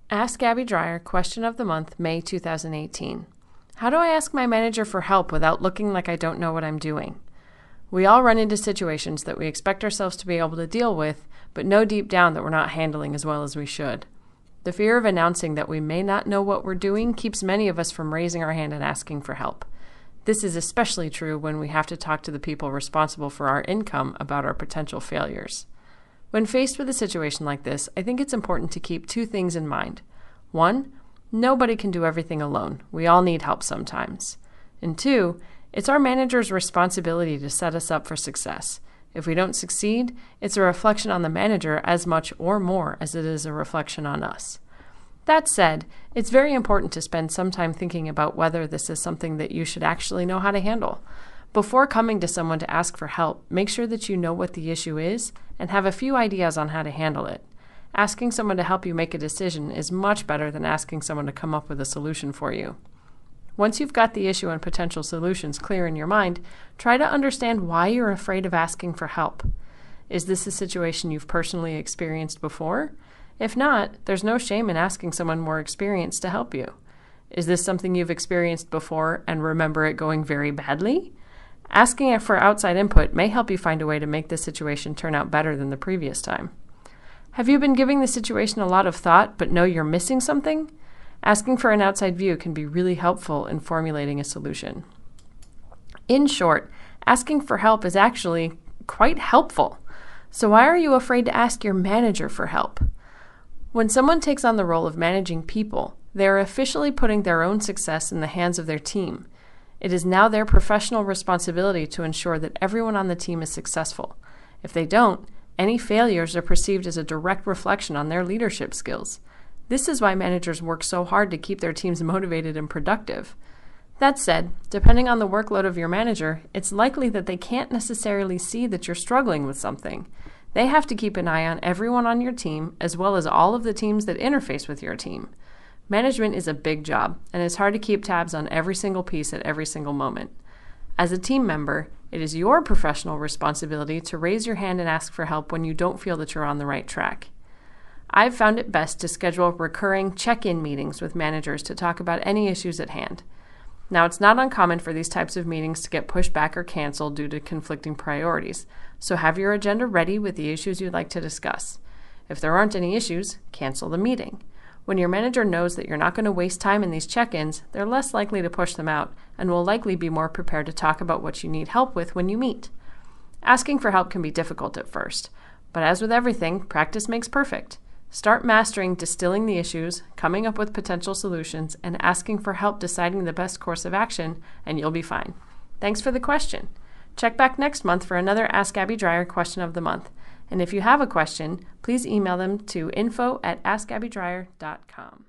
Ask Abby Dreyer, question of the month, May 2018. How do I ask my manager for help without looking like I don't know what I'm doing? We all run into situations that we expect ourselves to be able to deal with, but know deep down that we're not handling as well as we should. The fear of announcing that we may not know what we're doing keeps many of us from raising our hand and asking for help. This is especially true when we have to talk to the people responsible for our income about our potential failures. When faced with a situation like this, I think it's important to keep two things in mind. One, nobody can do everything alone. We all need help sometimes. And two, it's our manager's responsibility to set us up for success. If we don't succeed, it's a reflection on the manager as much or more as it is a reflection on us. That said, it's very important to spend some time thinking about whether this is something that you should actually know how to handle. Before coming to someone to ask for help, make sure that you know what the issue is and have a few ideas on how to handle it. Asking someone to help you make a decision is much better than asking someone to come up with a solution for you. Once you've got the issue and potential solutions clear in your mind, try to understand why you're afraid of asking for help. Is this a situation you've personally experienced before? If not, there's no shame in asking someone more experienced to help you. Is this something you've experienced before and remember it going very badly? Asking for outside input may help you find a way to make the situation turn out better than the previous time. Have you been giving the situation a lot of thought but know you're missing something? Asking for an outside view can be really helpful in formulating a solution. In short, asking for help is actually quite helpful. So why are you afraid to ask your manager for help? When someone takes on the role of managing people, they are officially putting their own success in the hands of their team. It is now their professional responsibility to ensure that everyone on the team is successful. If they don't, any failures are perceived as a direct reflection on their leadership skills. This is why managers work so hard to keep their teams motivated and productive. That said, depending on the workload of your manager, it's likely that they can't necessarily see that you're struggling with something. They have to keep an eye on everyone on your team, as well as all of the teams that interface with your team. Management is a big job, and it's hard to keep tabs on every single piece at every single moment. As a team member, it is your professional responsibility to raise your hand and ask for help when you don't feel that you're on the right track. I've found it best to schedule recurring check-in meetings with managers to talk about any issues at hand. Now, it's not uncommon for these types of meetings to get pushed back or canceled due to conflicting priorities, so have your agenda ready with the issues you'd like to discuss. If there aren't any issues, cancel the meeting. When your manager knows that you're not going to waste time in these check-ins, they're less likely to push them out and will likely be more prepared to talk about what you need help with when you meet. Asking for help can be difficult at first, but as with everything, practice makes perfect. Start mastering distilling the issues, coming up with potential solutions, and asking for help deciding the best course of action, and you'll be fine. Thanks for the question. Check back next month for another Ask Abby Dreyer question of the month. And if you have a question, please email them to info@askabbydreyer.com.